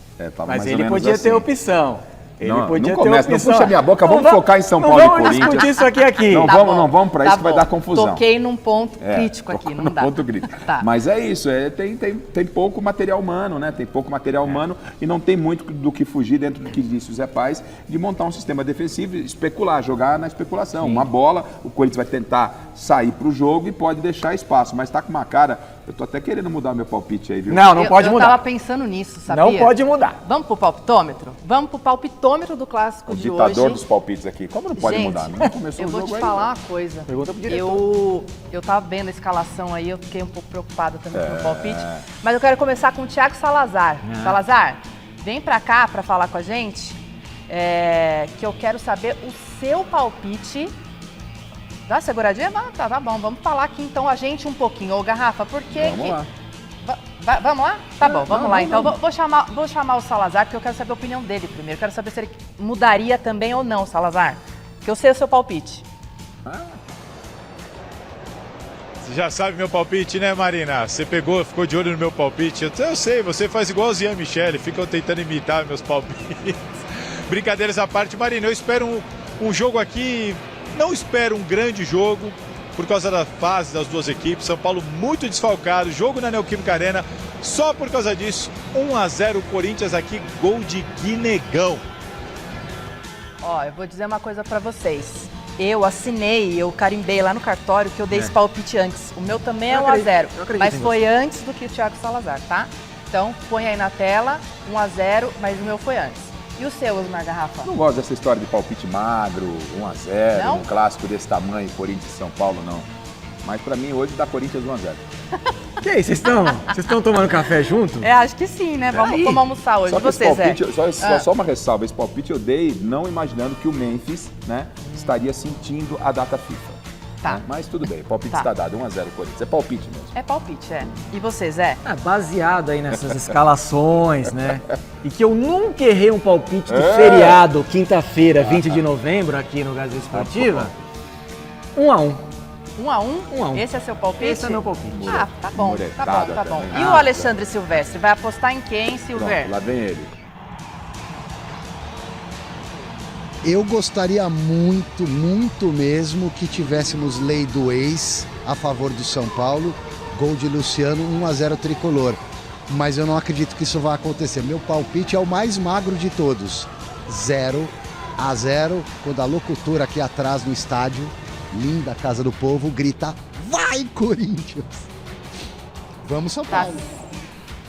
Mas ele podia ter opção. Não puxa minha boca, vamos focar em São Paulo e Corinthians. Vamos discutir isso aqui. Não vamos para isso que vai dar confusão. Toquei num ponto crítico aqui, não dá. Ponto crítico. Mas é isso, tem pouco material humano, né? Tem pouco material humano e não tem muito do que fugir dentro do que disse o Zé Paz, de montar um sistema defensivo e especular, jogar na especulação. Sim. Uma bola, o Corinthians vai tentar sair para o jogo e pode deixar espaço, mas tá com uma cara... Eu tô até querendo mudar meu palpite aí, viu? Não pode mudar. Eu tava pensando nisso, sabia? Não pode mudar. Vamos pro palpitômetro? Vamos pro palpitômetro do clássico de hoje. O ditador dos palpites aqui. Como não pode mudar? Não começou eu o vou jogo te aí, falar uma coisa. Pergunta pro diretor. Eu tava vendo a escalação aí, eu fiquei um pouco preocupada também com o palpite. Mas eu quero começar com o Thiago Salazar. Salazar, vem pra cá pra falar com a gente, que eu quero saber o seu palpite. Dá uma seguradinha? Tá bom. Vamos falar aqui então a gente um pouquinho. Ô, Garrafa, por que... Vamos lá. Vamos lá? Tá bom, vamos lá. Então, vou chamar o Salazar, porque eu quero saber a opinião dele primeiro. Quero saber se ele mudaria também ou não, Salazar. Porque eu sei o seu palpite. Você já sabe meu palpite, né, Marina? Você ficou de olho no meu palpite. Eu sei, você faz igual o Zian Michele, ficam tentando imitar meus palpites. Brincadeiras à parte, Marina, eu espero um jogo aqui, não espero um grande jogo, por causa da fase das duas equipes. São Paulo muito desfalcado, jogo na Neoquímica Arena, só por causa disso, 1-0 Corinthians aqui, gol de Guinegão. Ó, eu vou dizer uma coisa pra vocês. Eu assinei, eu carimbei lá no cartório que eu dei esse palpite antes. O meu também é 1-0, mas foi antes do que o Thiago Salazar, tá? Então, põe aí na tela, 1-0, mas o meu foi antes. E o seu, Osmar Garrafa? Não gosto dessa história de palpite magro, 1-0, Não? um clássico desse tamanho, Corinthians e São Paulo, não. Mas pra mim hoje dá Corinthians 1-0. Que aí, vocês estão tomando café junto? É, acho que sim, né? Vamos almoçar hoje. Só E que esse você, Zé? palpite, só uma ressalva, esse palpite eu dei não imaginando que o Memphis, né, estaria sentindo a data FIFA. Tá. Né? Mas tudo bem, o palpite Tá. está dado, 1-0 Corinthians. É palpite mesmo. É palpite, é. E você, Zé? Baseado aí nessas escalações, né? E que eu nunca errei um palpite de feriado, quinta-feira, 20 de novembro, aqui no Gazeta Esportiva. 1-1. 1-1? Esse é seu palpite? Esse é meu palpite. Ah, tá bom, Muretada tá bom. também. E o Alexandre Silvestre, vai apostar em quem, Silver? Pronto, lá vem ele. Eu gostaria muito, muito mesmo que tivéssemos lei do ex a favor do São Paulo, gol de Luciano, 1-0 tricolor. Mas eu não acredito que isso vai acontecer. Meu palpite é o mais magro de todos. 0-0, quando a locutora aqui atrás no estádio, linda Casa do Povo, grita: vai, Corinthians! Vamos, São Paulo!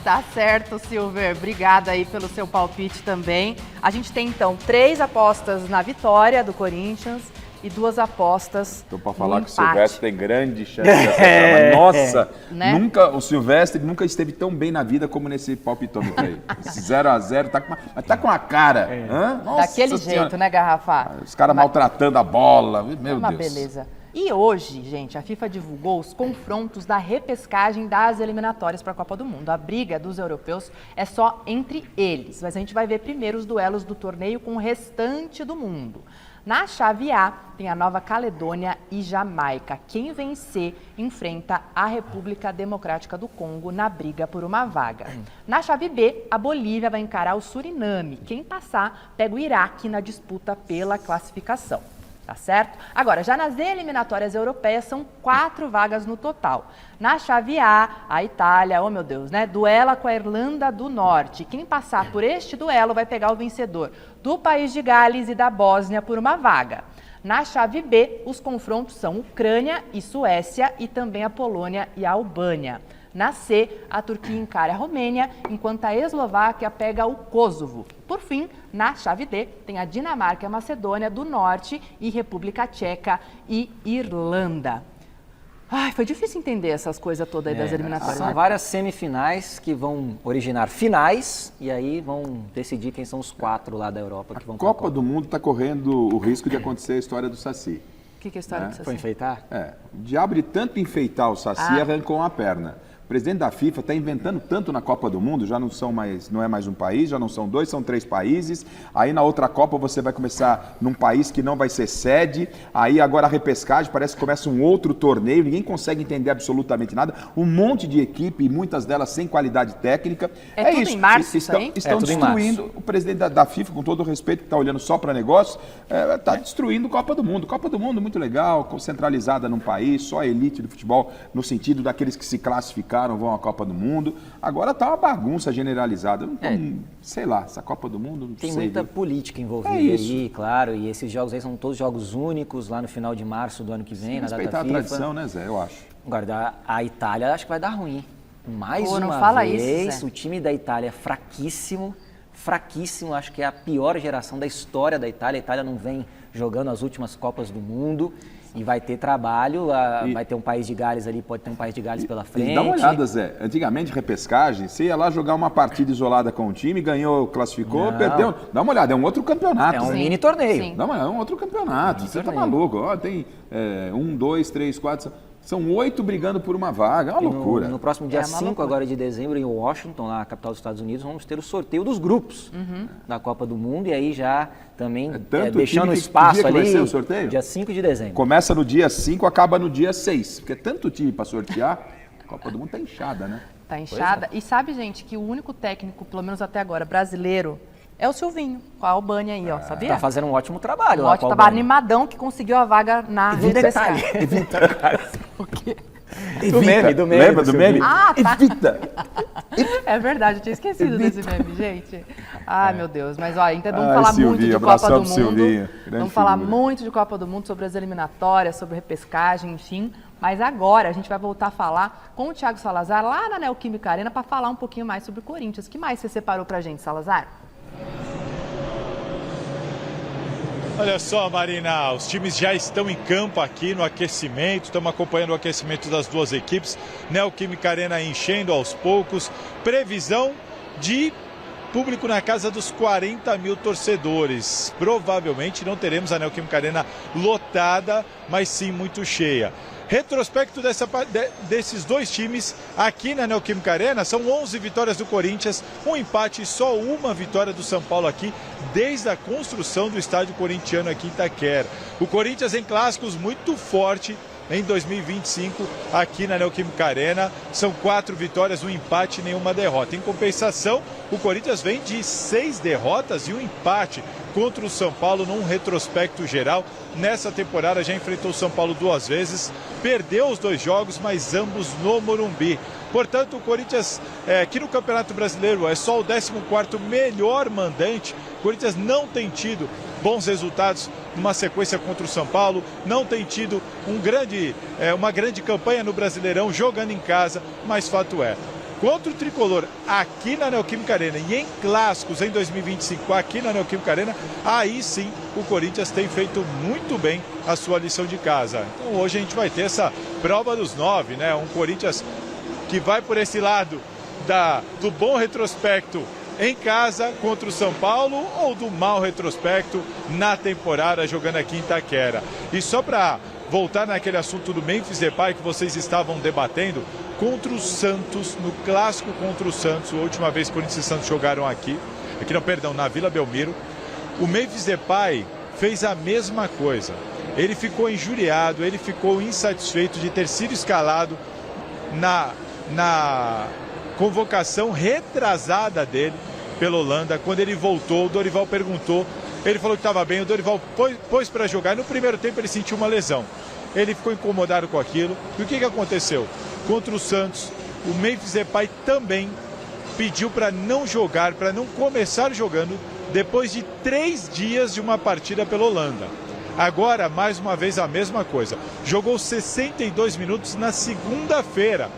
Tá certo, Silver. Obrigada aí pelo seu palpite também. A gente tem, então, 3 apostas na vitória do Corinthians e 2 apostas Então, para falar no que o empate. Silvestre tem grande chance de acertar. Mas, nossa, Né? o Silvestre nunca esteve tão bem na vida como nesse palpitômetro aí. Esse 0-0 tá com a cara. Hã? Nossa Daquele Senhora. jeito, né, Garrafa? Os caras maltratando a bola. Meu Uma Deus. beleza. E hoje, gente, a FIFA divulgou os confrontos da repescagem das eliminatórias para a Copa do Mundo. A briga dos europeus é só entre eles, mas a gente vai ver primeiro os duelos do torneio com o restante do mundo. Na chave A, tem a Nova Caledônia e Jamaica. Quem vencer enfrenta a República Democrática do Congo na briga por uma vaga. Na chave B, a Bolívia vai encarar o Suriname. Quem passar pega o Iraque na disputa pela classificação. Tá certo? Agora, já nas eliminatórias europeias, são 4 vagas no total. Na chave A, a Itália, oh meu Deus, né? Duela com a Irlanda do Norte. Quem passar por este duelo vai pegar o vencedor do País de Gales e da Bósnia por uma vaga. Na chave B, os confrontos são Ucrânia e Suécia e também a Polônia e a Albânia. Na C, a Turquia encara a Romênia, enquanto a Eslováquia pega o Kosovo. Por fim, na chave D, tem a Dinamarca e a Macedônia do Norte e República Tcheca e Irlanda. Ai, foi difícil entender essas coisas todas aí das eliminatórias. São várias semifinais que vão originar finais e aí vão decidir quem são os 4 lá da Europa que vão para a Copa do Mundo está correndo o risco de acontecer a história do Saci. O que é a história do Saci? Foi enfeitar? O diabo de tanto enfeitar o Saci arrancou uma perna. O presidente da FIFA está inventando tanto na Copa do Mundo, já não é mais um país, já não são 2, são 3 países. Aí na outra Copa você vai começar num país que não vai ser sede. Aí agora a repescagem, parece que começa um outro torneio, ninguém consegue entender absolutamente nada. Um monte de equipe, muitas delas sem qualidade técnica. É tudo isso. em março isso aí? Estão destruindo o presidente da FIFA, com todo o respeito, que está olhando só para negócio, está destruindo a Copa do Mundo. Copa do Mundo muito legal, centralizada num país, só a elite do futebol, no sentido daqueles que se classificaram, vão à Copa do Mundo. Agora está uma bagunça generalizada. Sei lá, essa Copa do Mundo, não sei. Tem muita política envolvida aí, claro, e esses jogos aí são todos jogos únicos, lá no final de março do ano que vem, na data FIFA. Respeitar a tradição, né, Zé, eu acho. Agora, a Itália acho que vai dar ruim. Mais Pô, não uma fala vez, isso, Zé. o time da Itália é fraquíssimo, acho que é a pior geração da história da Itália. A Itália não vem jogando as últimas Copas do Mundo e vai ter trabalho, vai ter um País de Gales ali, pode ter um País de Gales pela frente. Dá uma olhada, Zé. Antigamente, repescagem, você ia lá jogar uma partida isolada com o time, ganhou, classificou, perdeu. Dá uma olhada, é um outro campeonato. É um Zé. mini torneio. É um outro campeonato. Você tá maluco. Ó, tem 1, 2, 3, 4... São 8 brigando por uma vaga, é uma loucura. No próximo dia 5 agora de dezembro, em Washington, lá na capital dos Estados Unidos, vamos ter o sorteio dos grupos da Copa do Mundo. E aí já também deixando espaço ali, vai ser o sorteio? Dia 5 de dezembro. Começa no dia 5, acaba no dia 6. Porque é tanto time para sortear, a Copa do Mundo tá inchada, né? Tá inchada. E sabe, gente, que o único técnico, pelo menos até agora, brasileiro, é o Silvinho, com a Albânia aí, ó, sabia? Tá fazendo um ótimo trabalho. Um ótimo trabalho, animadão, que conseguiu a vaga na repescagem. O quê? Do meme. Lembra do meme? Ah, tá. Evita! É verdade, eu tinha esquecido desse meme, gente. Ai, meu Deus. Mas, ó, ainda vamos falar Silvinho, muito de Copa do Mundo. Silvinho, vamos falar muito de Copa do Mundo, sobre as eliminatórias, sobre repescagem, enfim. Mas agora a gente vai voltar a falar com o Thiago Salazar, lá na Neoquímica Arena, para falar um pouquinho mais sobre o Corinthians. O que mais você separou pra gente, Salazar? Olha só, Marina, os times já estão em campo aqui no aquecimento, estamos acompanhando o aquecimento das duas equipes, Neoquímica Arena enchendo aos poucos, previsão de público na casa dos 40 mil torcedores. Provavelmente não teremos a Neoquímica Arena lotada, mas sim muito cheia. Retrospecto desses dois times aqui na Neoquímica Arena, são 11 vitórias do Corinthians, um empate e só uma vitória do São Paulo aqui, desde a construção do estádio corintiano aqui em Itaquera. O Corinthians em clássicos muito forte em 2025 aqui na Neoquímica Arena, são 4 vitórias, um empate e nenhuma derrota. Em compensação, o Corinthians vem de 6 derrotas e um empate contra o São Paulo num retrospecto geral. Nessa temporada já enfrentou o São Paulo 2 vezes, perdeu os 2 jogos, mas ambos no Morumbi. Portanto, o Corinthians, aqui no Campeonato Brasileiro, é só o 14º melhor mandante. O Corinthians não tem tido bons resultados numa sequência contra o São Paulo, não tem tido uma grande campanha no Brasileirão jogando em casa, mas fato é, contra o Tricolor aqui na Neoquímica Arena e em clássicos em 2025 aqui na Neoquímica Arena, aí sim o Corinthians tem feito muito bem a sua lição de casa. Então hoje a gente vai ter essa prova dos 9, né? Um Corinthians que vai por esse lado do bom retrospecto em casa contra o São Paulo ou do mau retrospecto na temporada jogando aqui em Itaquera. E só para voltar naquele assunto do Memphis Depay que vocês estavam debatendo, contra o Santos, no clássico contra o Santos, a última vez que Corinthians e Santos jogaram na Vila Belmiro, o Memphis Depay fez a mesma coisa. Ele ficou injuriado, ele ficou insatisfeito de ter sido escalado na convocação retrasada dele pela Holanda. Quando ele voltou, o Dorival perguntou, ele falou que estava bem, o Dorival pôs para jogar, e no primeiro tempo ele sentiu uma lesão. Ele ficou incomodado com aquilo, e o que aconteceu? Contra o Santos, o Memphis Depay também pediu para não jogar, para não começar jogando, depois de 3 dias de uma partida pela Holanda. Agora, mais uma vez, a mesma coisa. Jogou 62 minutos na segunda-feira.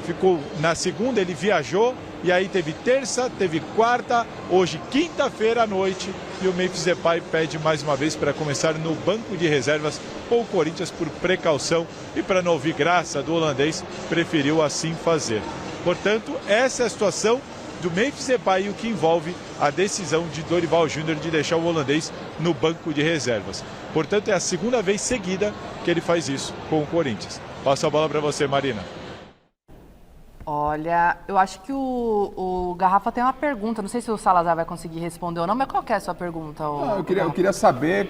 Ficou na segunda, ele viajou, e aí teve terça, teve quarta, hoje quinta-feira à noite, e o Memphis Depay pede mais uma vez para começar no banco de reservas, ou o Corinthians, por precaução e para não ouvir graça do holandês, preferiu assim fazer. Portanto, essa é a situação do Memphis Depay, o que envolve a decisão de Dorival Júnior de deixar o holandês no banco de reservas. Portanto, é a segunda vez seguida que ele faz isso com o Corinthians. Passo a bola para você, Marina. Olha, eu acho que o Garrafa tem uma pergunta, não sei se o Salazar vai conseguir responder ou não, mas qual que é a sua pergunta? Eu queria saber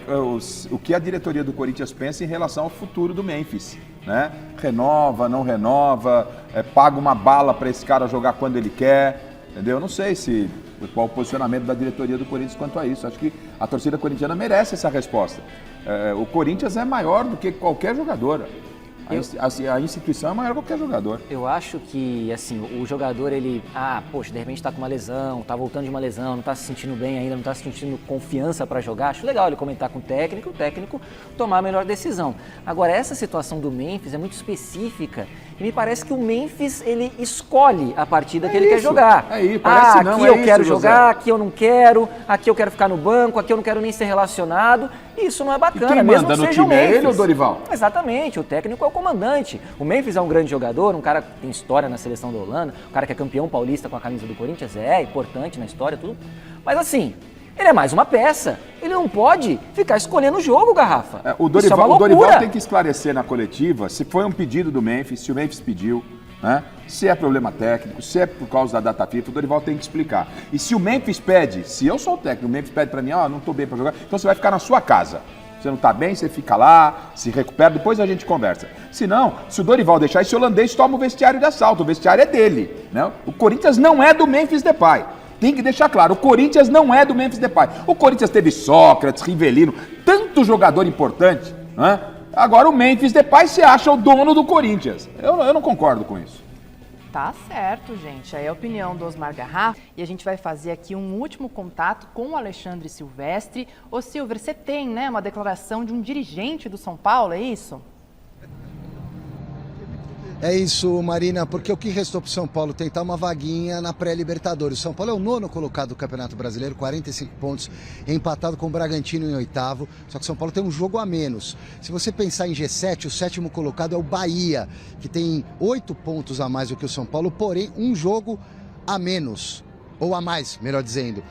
o que a diretoria do Corinthians pensa em relação ao futuro do Memphis, né? Renova, não renova, paga uma bala para esse cara jogar quando ele quer, entendeu? Eu não sei qual o posicionamento da diretoria do Corinthians quanto a isso. Acho que a torcida corintiana merece essa resposta. O Corinthians é maior do que qualquer jogador. A instituição é maior que qualquer jogador. Eu acho que, assim, o jogador, ele... de repente tá com uma lesão, tá voltando de uma lesão, não tá se sentindo bem ainda, não tá se sentindo confiança para jogar. Acho legal ele comentar com o técnico tomar a melhor decisão. Agora, essa situação do Memphis é muito específica e me parece que o Memphis, ele escolhe a partida que ele quer jogar. Aqui eu quero jogar, aqui eu não quero, aqui eu quero ficar no banco, aqui eu não quero nem ser relacionado. Isso não é bacana, quem mesmo manda que no seja o time Memphis. é ele ou o Dorival? Exatamente, o técnico é o comandante. O Memphis é um grande jogador, um cara que tem história na seleção da Holanda, um cara que é campeão paulista com a camisa do Corinthians, é importante na história, tudo. Mas assim, Ele é mais uma peça. Ele não pode ficar escolhendo o jogo, Garrafa. O Isso é uma Dorival loucura. tem que esclarecer na coletiva se foi um pedido do Memphis, se o Memphis pediu, né? Se é problema técnico, se é por causa da data FIFA, o Dorival tem que explicar. E se o Memphis pede, se eu sou o técnico, o Memphis pede pra mim, não tô bem pra jogar, então você vai ficar na sua casa. Você não tá bem, você fica lá, se recupera, depois a gente conversa. Se não, se o Dorival deixar esse holandês, toma o vestiário de assalto, o vestiário é dele, né? O Corinthians não é do Memphis Depay. Tem que deixar claro, o Corinthians não é do Memphis Depay. O Corinthians teve Sócrates, Rivelino, tanto jogador importante, né? Agora o Memphis Depay se acha o dono do Corinthians. Eu não concordo com isso. Tá certo, gente. Aí é a opinião do Osmar Garrafa. E a gente vai fazer aqui um último contato com o Alexandre Silvestre. Ô Silver, você tem, né, uma declaração de um dirigente do São Paulo, é isso? É isso, Marina, porque o que restou para o São Paulo tentar uma vaguinha na pré-Libertadores. O São Paulo é o 9º colocado do Campeonato Brasileiro, 45 pontos, empatado com o Bragantino em 8º, só que o São Paulo tem um jogo a menos. Se você pensar em G7, o 7º colocado é o Bahia, que tem 8 pontos a mais do que o São Paulo, porém um jogo a menos, ou a mais, melhor dizendo.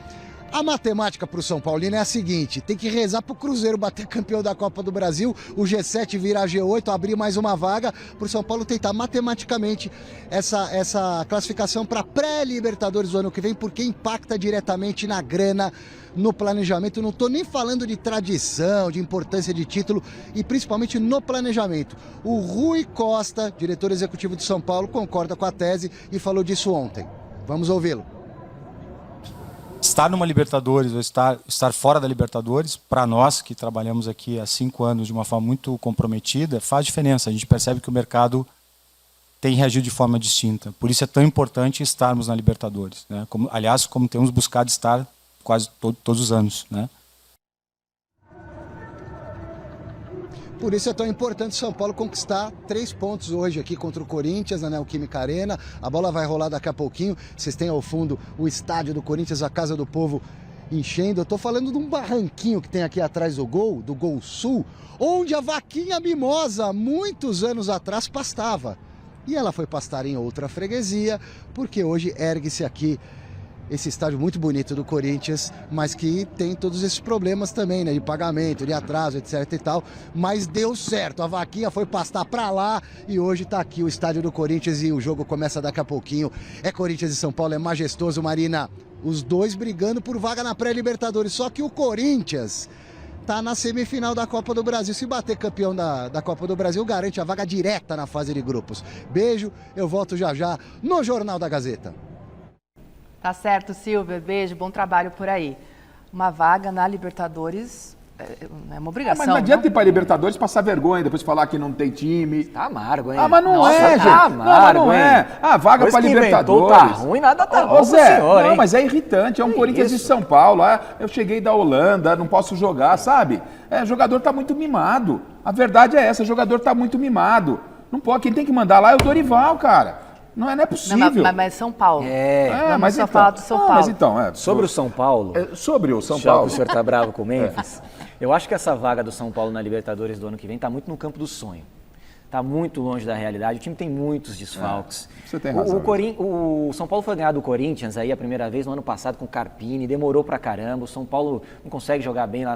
A matemática para o São Paulino é a seguinte, tem que rezar para o Cruzeiro bater campeão da Copa do Brasil, o G7 virar G8, abrir mais uma vaga para o São Paulo tentar matematicamente essa classificação para pré-Libertadores do ano que vem, porque impacta diretamente na grana, no planejamento. Não estou nem falando de tradição, de importância de título e principalmente no planejamento. O Rui Costa, diretor executivo de São Paulo, concorda com a tese e falou disso ontem. Vamos ouvi-lo. Estar numa Libertadores ou estar fora da Libertadores, para nós que trabalhamos aqui há 5 anos de uma forma muito comprometida, faz diferença. A gente percebe que o mercado tem reagido de forma distinta. Por isso é tão importante estarmos na Libertadores, né? Aliás, como temos buscado estar quase todos os anos, né? Por isso é tão importante o São Paulo conquistar 3 pontos hoje aqui contra o Corinthians, na Neoquímica Arena. A bola vai rolar daqui a pouquinho. Vocês têm ao fundo o estádio do Corinthians, a Casa do Povo enchendo. Eu tô falando de um barranquinho que tem aqui atrás do Gol Sul, onde a vaquinha mimosa, muitos anos atrás, pastava. E ela foi pastar em outra freguesia, porque hoje ergue-se aqui esse estádio muito bonito do Corinthians, mas que tem todos esses problemas também, né, de pagamento, de atraso, etc e tal, mas deu certo, a vaquinha foi pastar pra lá e hoje tá aqui o estádio do Corinthians e o jogo começa daqui a pouquinho. É Corinthians e São Paulo, é majestoso, Marina, os dois brigando por vaga na pré-Libertadores, só que o Corinthians tá na semifinal da Copa do Brasil. Se bater campeão da Copa do Brasil, garante a vaga direta na fase de grupos. Beijo, eu volto já já no Jornal da Gazeta. Tá certo, Silvia. Beijo, bom trabalho por aí. Uma vaga na Libertadores é uma obrigação. Mas não adianta ir pra Libertadores passar vergonha, depois falar que não tem time. Tá amargo, hein? Mas não Nossa, gente. Tá amargo, não é. A vaga pra Libertadores. Tá ruim, nada tá bom, Zé, senhor, não, hein? mas é irritante. É um Corinthians de São Paulo. Eu cheguei da Holanda, não posso jogar, sabe? O jogador tá muito mimado. A verdade é essa, o jogador tá muito mimado. Não pode, quem tem que mandar lá é o Dorival, cara. Não é possível. Mas São Paulo. Vamos mas só então, falar do São Paulo. Mas então, sobre o São Paulo. Sobre o São Já Paulo. que o senhor tá bravo com o Memphis. Eu acho que essa vaga do São Paulo na Libertadores do ano que vem tá muito no campo do sonho. Tá muito longe da realidade. O time tem muitos desfalques. Você tem razão. O São Paulo foi ganhar do Corinthians aí a primeira vez no ano passado com o Carpini, demorou pra caramba. O São Paulo não consegue jogar bem lá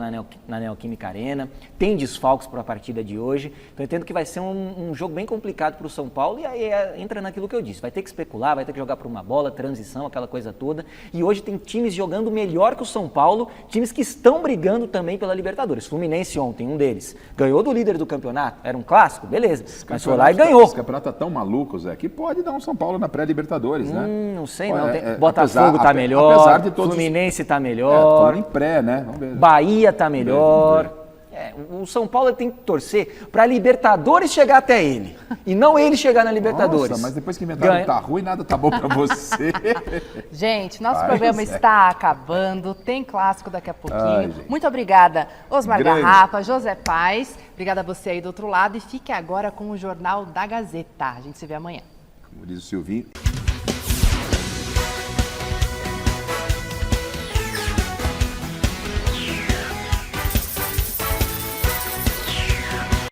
na Neoquímica Arena. Tem desfalques para a partida de hoje. Então eu entendo que vai ser um jogo bem complicado pro São Paulo e aí entra naquilo que eu disse. Vai ter que especular, vai ter que jogar por uma bola, transição, aquela coisa toda. E hoje tem times jogando melhor que o São Paulo, times que estão brigando também pela Libertadores. Fluminense ontem, um deles, ganhou do líder do campeonato. Era um clássico? Beleza. Mas foi lá e ganhou. Esse campeonato tá tão maluco, Zé, que pode dar um São Paulo na pré-Libertadores, né? Não sei não. Botafogo tá melhor, apesar de todos Fluminense tá melhor. Em pré, né? Vamos ver. Bahia tá melhor. O São Paulo tem que torcer pra Libertadores chegar até ele. E não ele chegar na Libertadores. Nossa, mas depois que inventaram que tá ruim, nada tá bom pra você. Gente, nosso programa está acabando. Tem clássico daqui a pouquinho. Muito obrigada, Osmar Garrafa, José Paes. Obrigada a você aí do outro lado. E fique agora com o Jornal da Gazeta. A gente se vê amanhã. Como diz o Silvinho.